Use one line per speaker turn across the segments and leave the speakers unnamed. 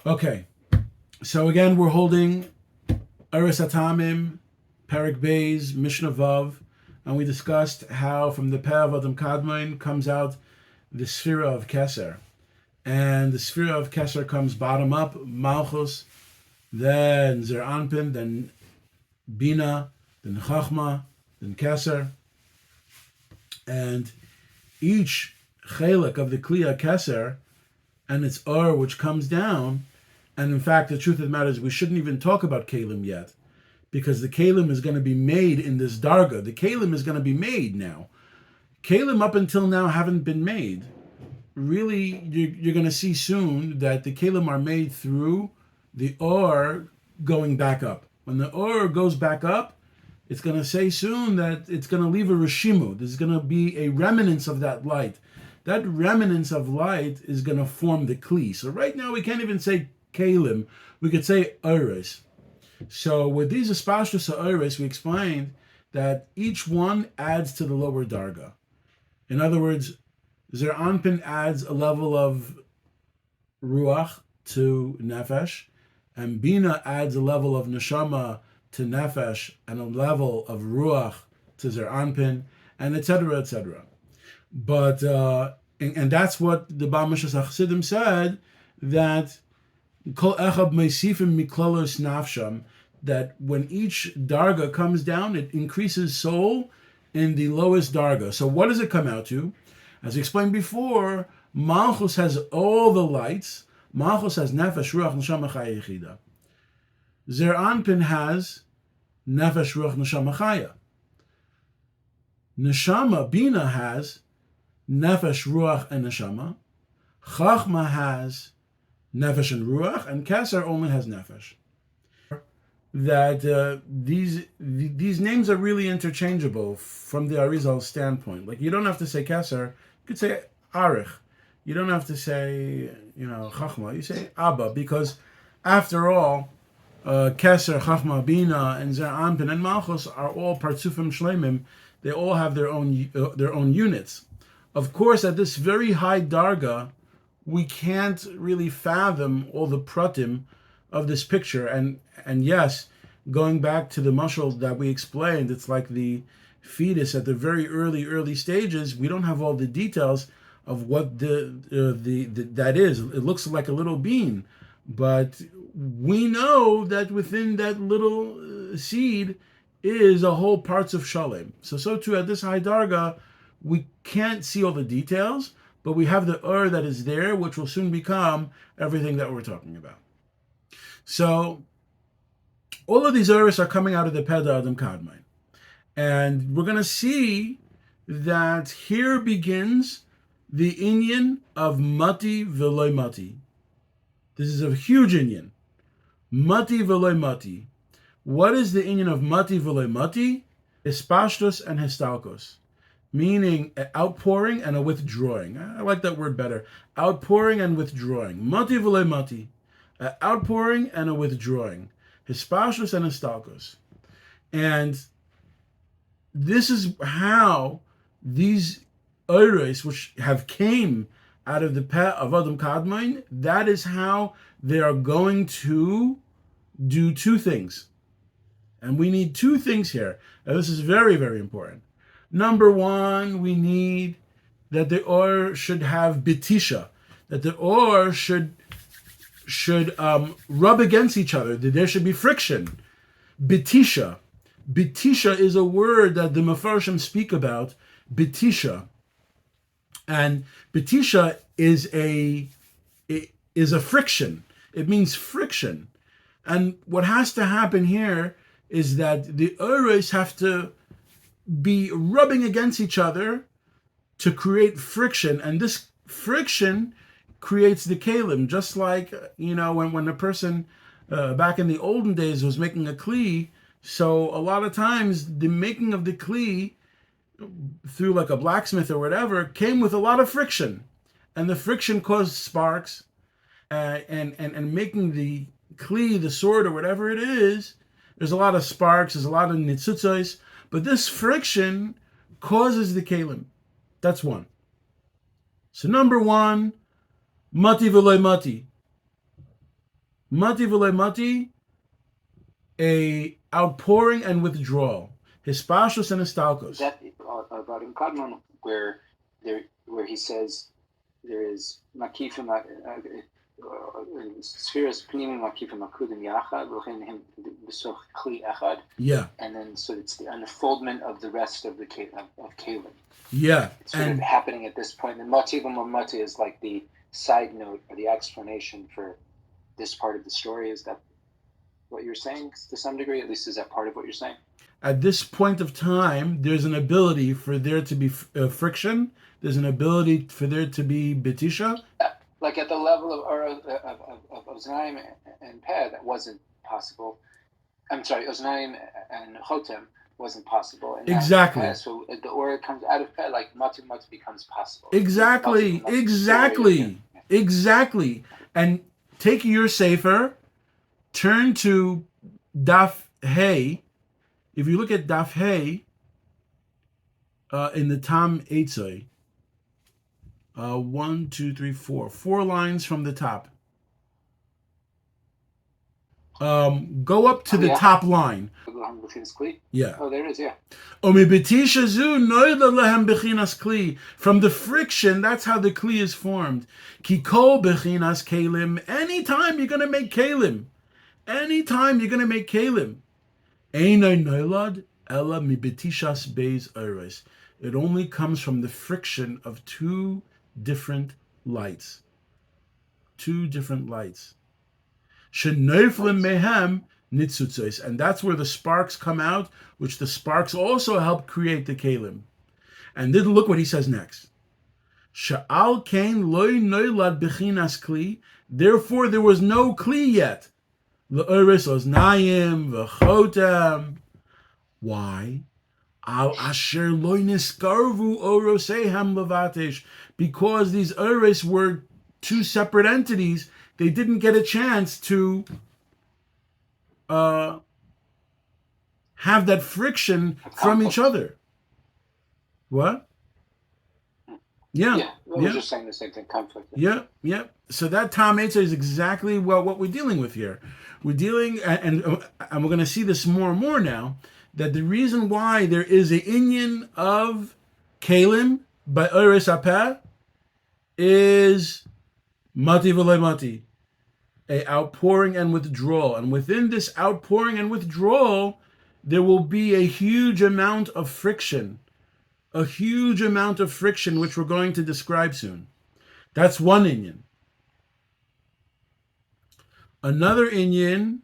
Okay, so again, we're holding Eres Hataamim, Perek Beis, Mishnah Vav, and we discussed how from the Peh of Adam Kadmon comes out the Sphira of Keser. And the Sphira of Keser comes bottom up, Malchus, then Zer Anpin, then Bina, then Chachma, then Keser. And each chelik of the Kliya Keser and its Or which comes down, and in fact, the truth of the matter is we shouldn't even talk about Kalim yet, because the Kalim is going to be made in this Darga. The Kalim is going to be made now. Kalim up until now haven't been made. Really, you're going to see soon that the Kalim are made through the Or going back up. When the Or goes back up, it's going to say soon that it's going to leave a Rishimu. There's going to be a remnants of that light. That remnants of light is going to form the Kli. So right now we can't even say Kalim, we could say Oris. So with these Espashtus Oris, we explained that each one adds to the lower Darga. In other words, Zer Anpin adds a level of Ruach to Nefesh, and Bina adds a level of Neshama to Nefesh, and a level of Ruach to Zer Anpin, and etc., etc. But, and that's what the Baal MISHNAS CHASIDIM said, that Kol echad meisifim miklolos nafsham, that when each darga comes down, it increases soul in the lowest darga. So what does it come out to? As explained before, Malchus has all the lights. Malchus has nefesh, ruach, neshama, chaya, yechida. Zer Anpin has nefesh, ruach, neshama, chaya. Neshama, Bina has nefesh, ruach, and neshama. Chachma has Nefesh and Ruach, and Keser only has Nefesh. That these names are really interchangeable from the Arizal standpoint. Like, you don't have to say Keser, you could say Arich. You don't have to say, Chachma, you say Abba, because after all, Keser, Chachma, Bina, and Zer Anpin, and Malchus are all Partsufim Shlemim. They all have their own units. Of course, at this very high Darga, we can't really fathom all the pratim of this picture. And yes, going back to the mashal that we explained, it's like the fetus at the very early stages. We don't have all the details of what that is. It looks like a little bean, but we know that within that little seed is a whole parts of shalem. So too at this high darga, we can't see all the details, but we have the Ur that is there, which will soon become everything that we're talking about. So all of these Uris are coming out of the Peh Adam Kadmon. And we're going to see that here begins the inyan of Mati V'loi Mati. This is a huge inyan. Mati V'loi Mati. What is the inyan of Mati V'loi Mati? Espashtus and Histalkos. Meaning an outpouring and a withdrawing. I like that word better. Outpouring and withdrawing. Mati v'lei mati. An outpouring and a withdrawing. Hispashus and histalkos. And this is how these Oros, which have came out of the Peh of Adam Kadmon, that is how they are going to do two things. And we need two things here. Now, this is very, very important. Number one, we need that the Or should have bitisha, that the Or should rub against each other, that there should be friction. Bitisha. Bitisha is a word that the Mefarshim speak about, bitisha. And bitisha is a friction. It means friction. And what has to happen here is that the Oros have to be rubbing against each other to create friction, and this friction creates the kalim. Just like when a person back in the olden days was making a kli, so a lot of times the making of the kli through like a blacksmith or whatever came with a lot of friction, and the friction caused sparks, and making the kli, the sword or whatever it is, there's a lot of sparks, there's a lot of nitzutzos. But this friction causes the kalim. That's one. So number one, mati v'loy mati. Mati v'le mati, a outpouring and withdrawal. Hispashos and histalkos.
That about in Kadmon, where he says there is makifim spheres pnimim makifim makudim yachad v'chein him b'soch kli echad.
Yeah.
And then so it's the unfoldment of the rest of the of Kalim.
Yeah.
It's sort of happening at this point. The mati v'mati is like the side note or the explanation for this part of the story. Is that what you're saying to some degree? At least is that part of what you're saying?
At this point of time, there's an ability for there to be friction. There's an ability for there to be betisha.
Like at the level of Oznaim and Peh, that wasn't possible. I'm sorry, Oznaim and Chotem wasn't possible. And
exactly.
Peh, so the Orot comes out of Peh, like Mati becomes possible.
Exactly. Exactly. And take your sefer, turn to Daf Hey. If you look at Daf Hey in the Tam Eitzai, 1, 2, 3, 4, 4 lines from the top. Go up to the top line. Yeah.
Oh, there it is, yeah.
From the friction, that's how the kli is formed. Kiko bechinas kalim. Anytime you're going to make kalim. It only comes from the friction of two different lights. Mehem nitzutzos, and that's where the sparks come out, which the sparks also help create the kalim. And then look what he says next. Sha'al kain loy noilad bechinas kli. Therefore, there was no kli yet. L'oris oznayim v'chotem. Why? Al asher loy niskarvu orosehem levatesh. Because these oris were two separate entities, they didn't get a chance to have that friction from each other. What? Yeah.
We're just saying the same thing, conflict.
Yeah. So that Tam Eitzah is exactly what we're dealing with here. We're dealing, and we're going to see this more and more now, that the reason why there is an inyan of Kalim by Oris Apeh is Mati v'le mati, a outpouring and withdrawal. And within this outpouring and withdrawal, there will be a huge amount of friction. Which we're going to describe soon. That's one inyan. Another inyan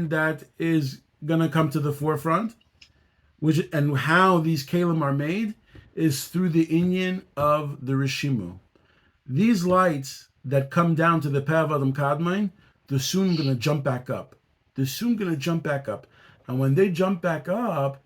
that is going to come to the forefront, and how these kalim are made, is through the inyan of the Rishimu. These lights that come down to the Peh Adam Kadmain, they're soon going to jump back up. And when they jump back up,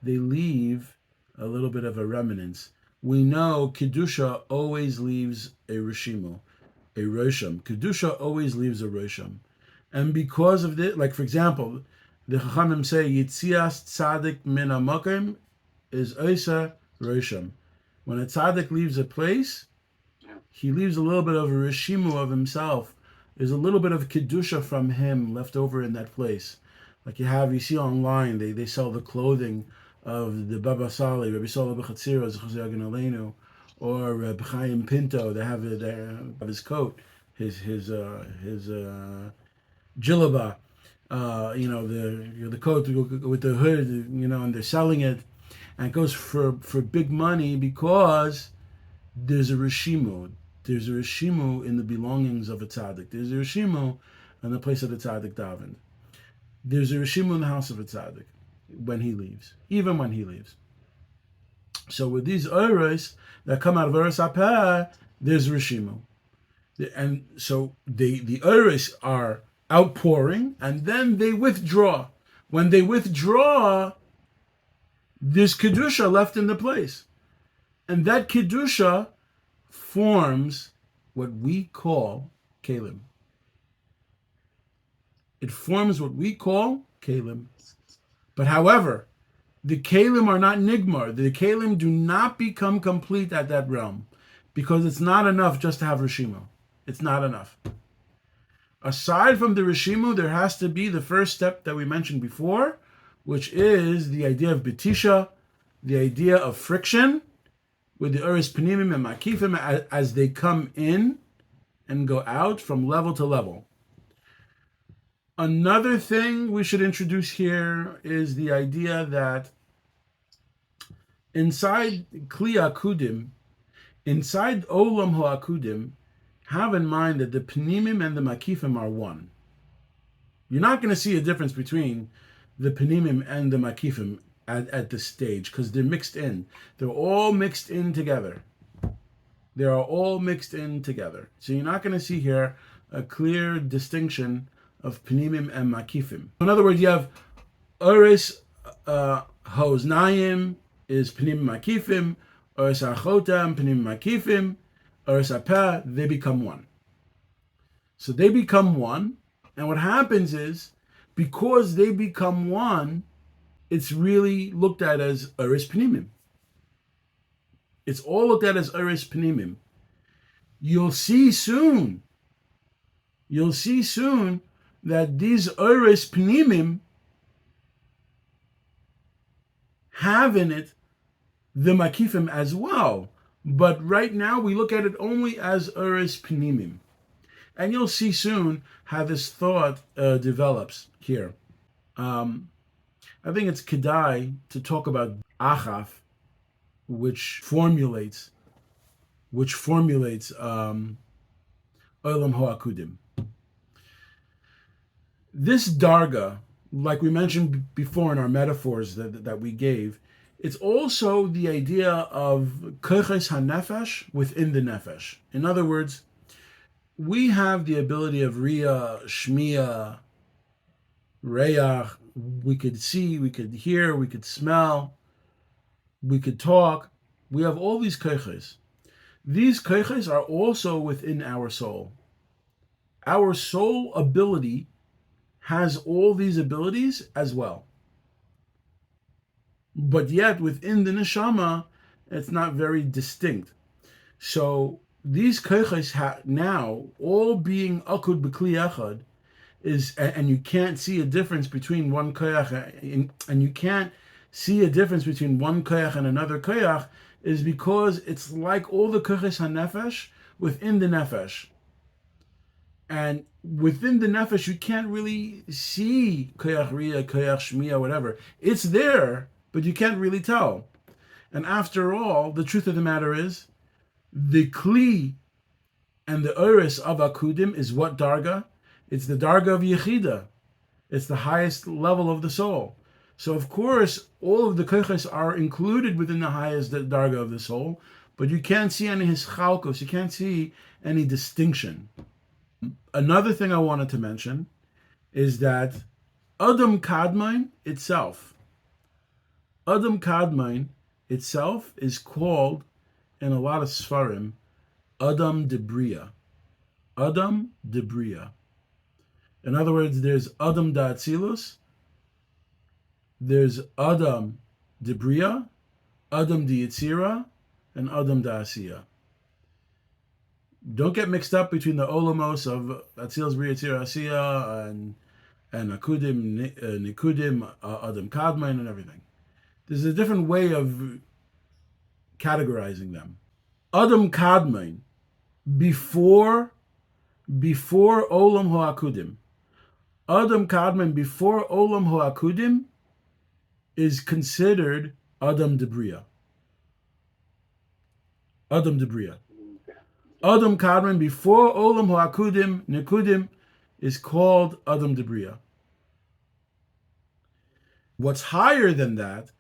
they leave a little bit of a remnants. We know Kedusha always leaves a Rishimu, a Rosham. Kedusha always leaves a Rosham. And because of this, like for example, the Chachamim say, Yitzias Tzadik min HaMakom is Oisa Rosham. When a Tzadik leaves a place, he leaves a little bit of a Rishimu of himself. There's a little bit of Kedusha from him left over in that place. Like you see online, they sell the clothing of the Baba Sali, Rabbi Sola B'Chatzira, Zechuzeh Agen Aleinu, or Rabbi Chaim Pinto. They have his coat, his jilaba, the coat with the hood, and they're selling it, and it goes for big money because there's a Rishimu. There's a Rishimu in the belongings of a tzaddik. There's a Rishimu in the place of the tzaddik davened. There's a Rishimu in the house of a tzaddik even when he leaves. So with these oros that come out of Oros Apeh, there's Rishimu. And so the oros are outpouring, and then they withdraw. When they withdraw, there's Kedusha left in the place. And that Kedusha forms what we call Kalim. It forms what we call Kalim. But however, the Kalim are not Nigmar. The Kalim do not become complete at that realm, because it's not enough just to have Rishimu. It's not enough. Aside from the Rishimu, there has to be the first step that we mentioned before, which is the idea of Betisha, the idea of friction with the Uris Panimim and Makifim as they come in and go out from level to level. Another thing we should introduce here is the idea that inside Kli Akudim, inside Olam Ho'akudim, have in mind that the Panimim and the Makifim are one. You're not going to see a difference between the Panimim and the Makifim at this stage because they're mixed in. They're all mixed in together. They are all mixed in together. So you're not going to see here a clear distinction of Panimim and Makifim. In other words, you have Uris Hoznayim is Panimim Makifim, Uris Achotam Panimim Makifim, Uris Apeh, they become one. So they become one, and what happens is, because they become one, it's really looked at as Uris Panimim. It's all looked at as Uris Panimim. You'll see soon that these Uris Panimim have in it the Makifim as well. But right now we look at it only as Uris Panimim. And you'll see soon how this thought develops here. I think it's kedai to talk about Achaf, which formulates Olam Ho'akudim. This darga, like we mentioned before in our metaphors that we gave, it's also the idea of koches hanefesh within the nefesh. In other words, we have the ability of Riyah, Shmiya, Reyach. We could see, we could hear, we could smell, we could talk. We have all these koches. These koches are also within our soul. Our soul ability has all these abilities as well. But yet within the neshama, it's not very distinct. So these koches now, all being akud b'kli echad, is, and you can't see a difference between one koyach, and you can't see a difference between one koyach and another koyach, is because it's like all the koches hanefesh within the nefesh. And within the nefesh, you can't really see koyach riyah, koyach shmiya, whatever. It's there, but you can't really tell. And after all, the truth of the matter is, the kli and the uris of akudim is what darga? It's the darga of yechida. It's the highest level of the soul. So of course, all of the koches are included within the highest darga of the soul, but you can't see any hischalkos, you can't see any distinction. Another thing I wanted to mention is that Adam Kadmain itself is called, in a lot of Sfarim, Adam Debriya. Adam Debriya. In other words, there's Adam Da'atzilus, there's Adam Debriya, Adam Diyitzira, and Adam Da'asiya. Don't get mixed up between the olamos of Atzilus, Briya, Tzira, Asiya, and Akudim, Nikudim, Adam Kadmain, and everything. There's a different way of categorizing them. Adam Kadmain, before Olam Ho'akudim. Adam Kadmain, before Olam Ho'akudim, is considered Adam Debriya. Adam Debriya. Adam Kadmain, before Olam Ho'akudim, Nikudim, is called Adam Debriya. What's higher than that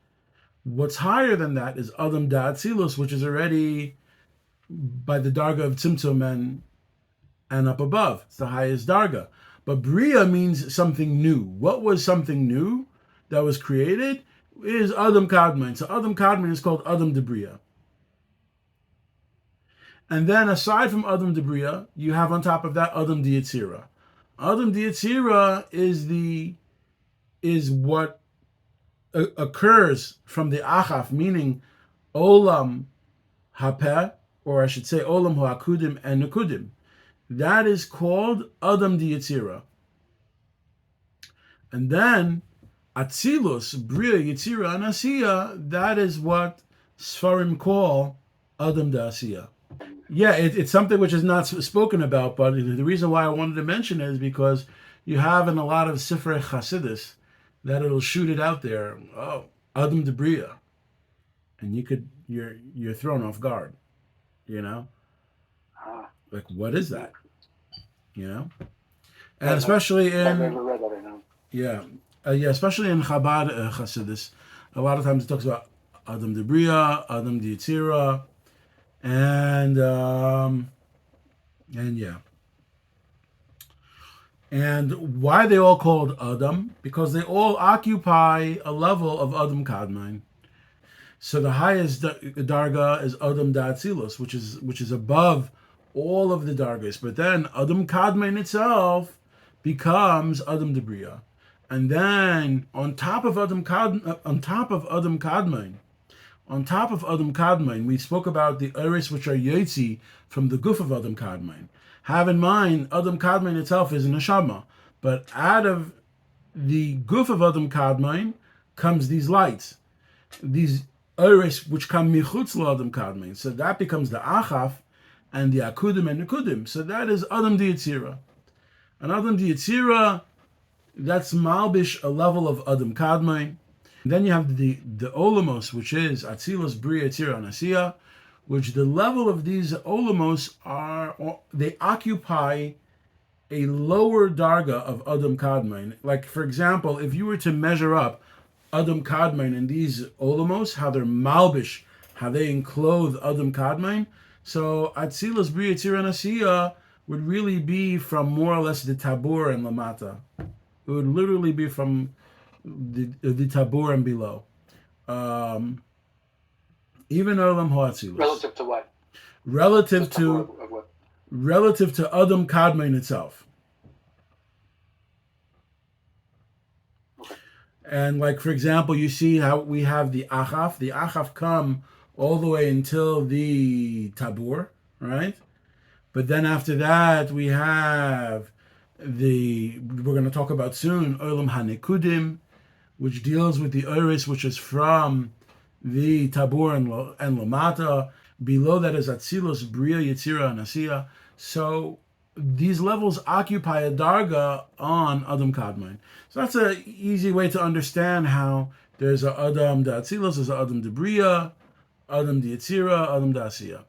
is Adam Da'atzilus, which is already by the darga of Tzimtzum and up above. It's the highest darga. But Bria means something new. What was something new that was created is Adam Kadmain. So Adam Kadmain is called Adam Debriya. And then aside from Adam Debriya, you have on top of that Adam Diyitzira. Adam Diyitzira is what occurs from the Achaf, meaning Olam Hapeh, or I should say Olam Ho'akudim and Nekudim. that is called Adam di Yetzira. And then Atzilus, Bria, Yetzira, and Asiya, that is what Sfarim call Adam da Asiya. Yeah, it's something which is not spoken about, but the reason why I wanted to mention it is because you have in a lot of Sifrei Chasidis that it'll shoot it out there. Oh, Adam de Bria, and you're thrown off guard. Like, what is that? And especially in
I've never read that. I know.
Yeah, especially in Chabad Chasidis, a lot of times it talks about Adam de Bria, Adam de Yetzira, and yeah. And why are they all called Adam? Because they all occupy a level of Adam Kadmon. So the highest darga is Adam Da'atzilus, which is above all of the dargas. But then Adam Kadmon itself becomes Adam Debriya. And then on top of Adam Kadmon, we spoke about the Eris which are Yotzi from the Guf of Adam Kadmon. Have in mind, Adam Kadmon itself is an neshama, but out of the Guf of Adam Kadmon comes these lights, these Eris which come michutz Adam Kadmon. So that becomes the Achaf and the Akudim and Nekudim. So that is Adam di Yetzira. And Adam di Yetzira, that's Malbish, a level of Adam Kadmon. Then you have the Olamos, which is Atzilus, Bria, Yetzira, and Asiya, which the level of these Olamos they occupy a lower darga of Adam Kadmon. Like, for example, if you were to measure up Adam Kadmon and these Olamos, how they're Malbish, how they enclose Adam Kadmon, so Atzilus, Bria, Yetzira, and Asiya would really be from more or less the Tabor and Lamata. It would literally be from the Tabor and below. Even Olam Ha'atzilus.
Relative to what?
Relative to Adam Kadmon itself.
Okay.
And like, for example, you see how we have the Achaf. The Achaf come all the way until the Tabor, right? But then after that, we have we're going to talk about soon, Olam HaNekudim, which deals with the Eris, which is from the Tabor and Lamata. Below that is Atzilus, Bria, Yetzira, and Asiya. So these levels occupy a darga on Adam Kadmon. So that's an easy way to understand how there's a Adam da Atzilus, there's a Adam de Bria, Adam de Yetzira, Adam da Asiya.